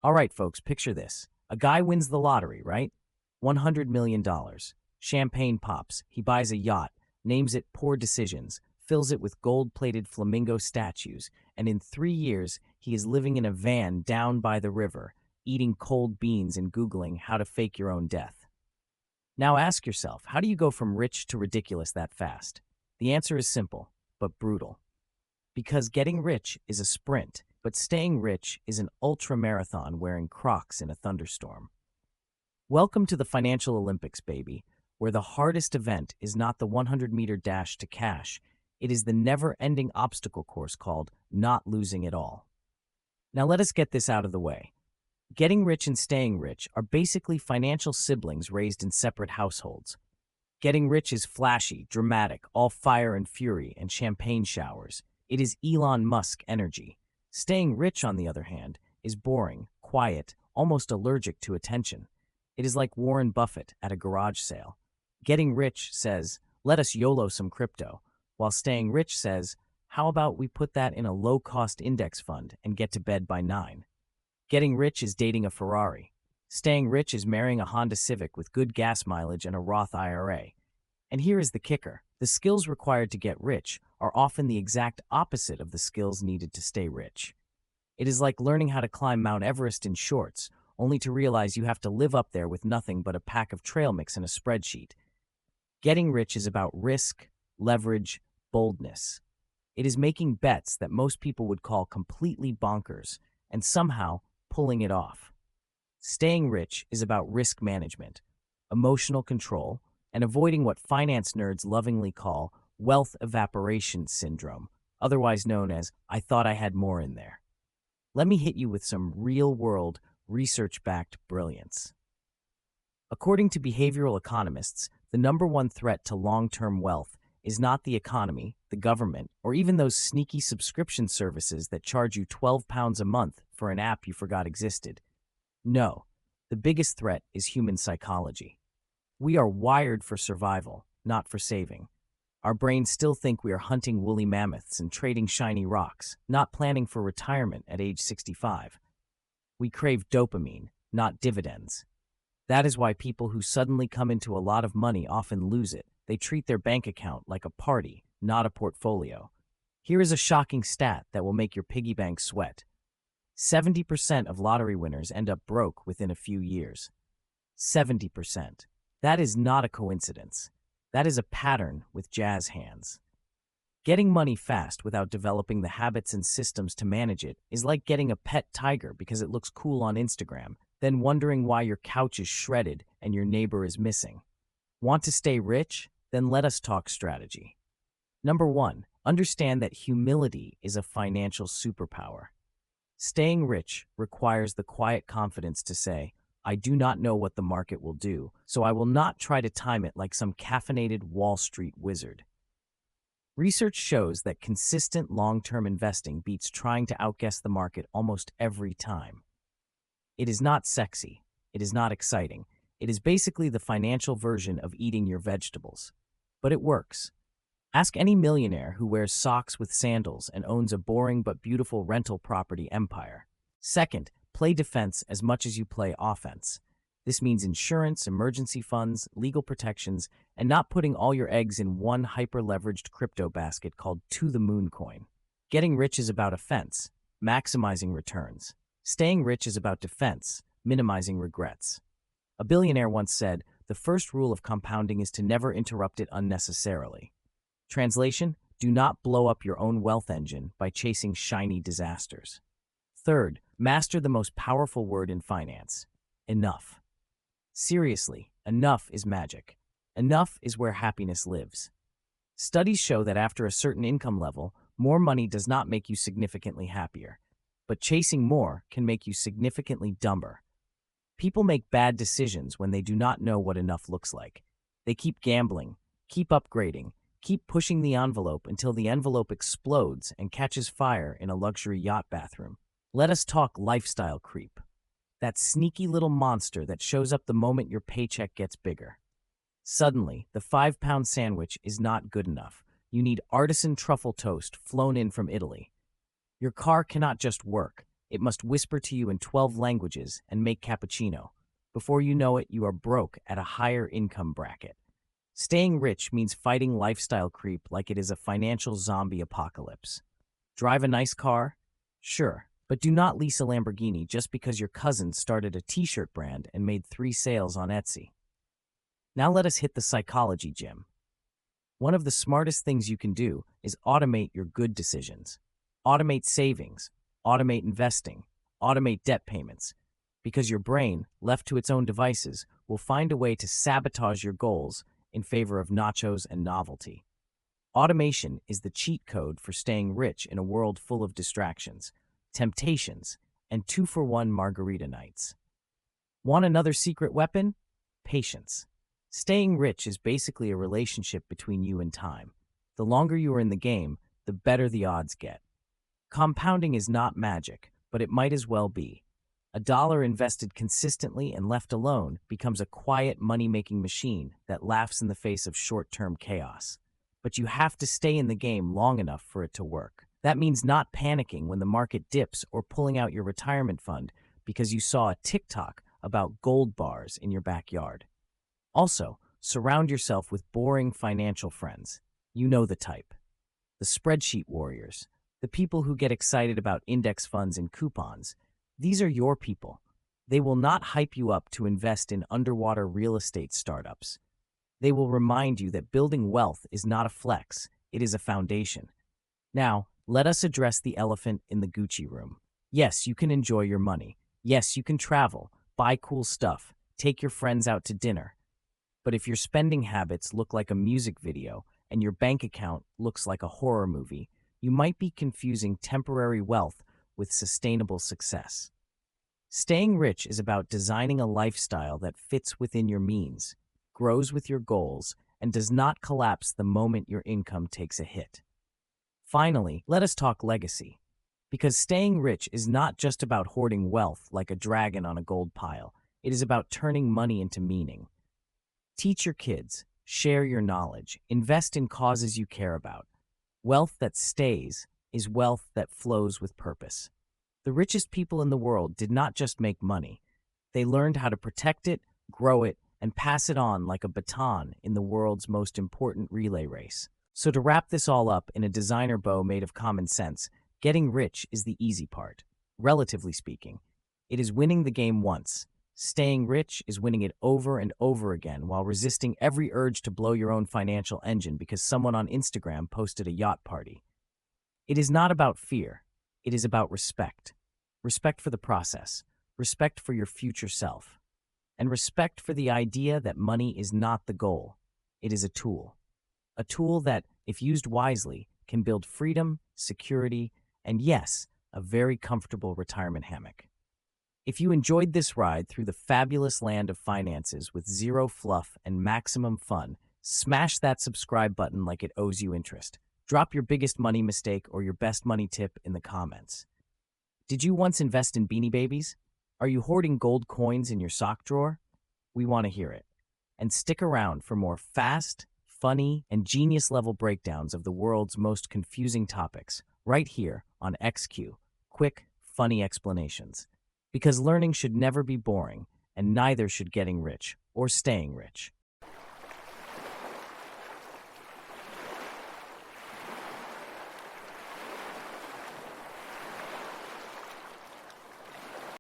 All right, folks, picture this. A guy wins the lottery, right? $100 million. Champagne pops. He buys a yacht, names it Poor Decisions, fills it with gold-plated flamingo statues, and in 3 years, he is living in a van down by the river, eating cold beans and Googling how to fake your own death. Now ask yourself, how do you go from rich to ridiculous that fast? The answer is simple, but brutal. Because getting rich is a sprint, but staying rich is an ultra marathon wearing Crocs in a thunderstorm. Welcome to the financial Olympics, baby, where the hardest event is not the 100-meter dash to cash. It is the never-ending obstacle course called not losing it all. Now let us get this out of the way. Getting rich and staying rich are basically financial siblings raised in separate households. Getting rich is flashy, dramatic, all fire and fury and champagne showers. It is Elon Musk energy. Staying rich, on the other hand, is boring, quiet, almost allergic to attention. It is like Warren Buffett at a garage sale. Getting rich says, let us YOLO some crypto, while staying rich says, how about we put that in a low-cost index fund and get to bed by 9? Getting rich is dating a Ferrari. Staying rich is marrying a Honda Civic with good gas mileage and a Roth IRA. And here is the kicker. The skills required to get rich are often the exact opposite of the skills needed to stay rich. It is like learning how to climb Mount Everest in shorts, only to realize you have to live up there with nothing but a pack of trail mix and a spreadsheet. Getting rich is about risk, leverage, boldness. It is making bets that most people would call completely bonkers and somehow pulling it off. Staying rich is about risk management, emotional control, and avoiding what finance nerds lovingly call wealth evaporation syndrome, otherwise known as I thought I had more in there. Let me hit you with some real-world, research-backed brilliance. According to behavioral economists, the number one threat to long-term wealth is not the economy, the government, or even those sneaky subscription services that charge you £12 a month for an app you forgot existed. No, the biggest threat is human psychology. We are wired for survival, not for saving. Our brains still think we are hunting woolly mammoths and trading shiny rocks, not planning for retirement at age 65. We crave dopamine, not dividends. That is why people who suddenly come into a lot of money often lose it. They treat their bank account like a party, not a portfolio. Here is a shocking stat that will make your piggy bank sweat. 70% of lottery winners end up broke within a few years. 70%. That is not a coincidence. That is a pattern with jazz hands. Getting money fast without developing the habits and systems to manage it is like getting a pet tiger because it looks cool on Instagram, then wondering why your couch is shredded and your neighbor is missing. Want to stay rich? Then let us talk strategy. Number 1, understand that humility is a financial superpower. Staying rich requires the quiet confidence to say, I do not know what the market will do, so I will not try to time it like some caffeinated Wall Street wizard. Research shows that consistent long-term investing beats trying to outguess the market almost every time. It is not sexy. It is not exciting. It is basically the financial version of eating your vegetables. But it works. Ask any millionaire who wears socks with sandals and owns a boring but beautiful rental property empire. Second, play defense as much as you play offense. This means insurance, emergency funds, legal protections, and not putting all your eggs in one hyper-leveraged crypto basket called to-the-moon coin. Getting rich is about offense, maximizing returns. Staying rich is about defense, minimizing regrets. A billionaire once said, the first rule of compounding is to never interrupt it unnecessarily. Translation, do not blow up your own wealth engine by chasing shiny disasters. Third, master the most powerful word in finance, enough. Seriously, enough is magic. Enough is where happiness lives. Studies show that after a certain income level, more money does not make you significantly happier, but chasing more can make you significantly dumber. People make bad decisions when they do not know what enough looks like. They keep gambling, keep upgrading, keep pushing the envelope until the envelope explodes and catches fire in a luxury yacht bathroom. Let us talk lifestyle creep. That sneaky little monster that shows up the moment your paycheck gets bigger. Suddenly, the 5-pound sandwich is not good enough. You need artisan truffle toast flown in from Italy. Your car cannot just work. It must whisper to you in 12 languages and make cappuccino. Before you know it, you are broke at a higher income bracket. Staying rich means fighting lifestyle creep like it is a financial zombie apocalypse. Drive a nice car? Sure, but do not lease a Lamborghini just because your cousin started a t-shirt brand and made 3 sales on Etsy. Now let us hit the psychology gym. One of the smartest things you can do is automate your good decisions. Automate savings, automate investing, automate debt payments, because your brain, left to its own devices, will find a way to sabotage your goals in favor of nachos and novelty. Automation is the cheat code for staying rich in a world full of distractions, temptations, and 2-for-1 margarita nights. Want another secret weapon? Patience. Staying rich is basically a relationship between you and time. The longer you are in the game, the better the odds get. Compounding is not magic, but it might as well be. A dollar invested consistently and left alone becomes a quiet money-making machine that laughs in the face of short-term chaos. But you have to stay in the game long enough for it to work. That means not panicking when the market dips or pulling out your retirement fund because you saw a TikTok about gold bars in your backyard. Also, surround yourself with boring financial friends. You know the type. The spreadsheet warriors, the people who get excited about index funds and coupons. These are your people. They will not hype you up to invest in underwater real estate startups. They will remind you that building wealth is not a flex, it is a foundation. Now, let us address the elephant in the Gucci room. Yes, you can enjoy your money. Yes, you can travel, buy cool stuff, take your friends out to dinner. But if your spending habits look like a music video and your bank account looks like a horror movie, you might be confusing temporary wealth with sustainable success. Staying rich is about designing a lifestyle that fits within your means, grows with your goals, and does not collapse the moment your income takes a hit. Finally, let us talk legacy. Because staying rich is not just about hoarding wealth like a dragon on a gold pile. It is about turning money into meaning. Teach your kids, share your knowledge, invest in causes you care about. Wealth that stays is wealth that flows with purpose. The richest people in the world did not just make money. They learned how to protect it, grow it, and pass it on like a baton in the world's most important relay race. So to wrap this all up in a designer bow made of common sense, getting rich is the easy part. Relatively speaking, it is winning the game once. Staying rich is winning it over and over again while resisting every urge to blow your own financial engine because someone on Instagram posted a yacht party. It is not about fear. It is about respect. Respect for the process. Respect for your future self. And respect for the idea that money is not the goal. It is a tool. A tool that, if used wisely, can build freedom, security, and yes, a very comfortable retirement hammock. If you enjoyed this ride through the fabulous land of finances with zero fluff and maximum fun, smash that subscribe button like it owes you interest. Drop your biggest money mistake or your best money tip in the comments. Did you once invest in Beanie Babies? Are you hoarding gold coins in your sock drawer? We want to hear it. And stick around for more fast, funny, and genius-level breakdowns of the world's most confusing topics, right here on XQ. Quick, funny explanations. Because learning should never be boring, and neither should getting rich or staying rich.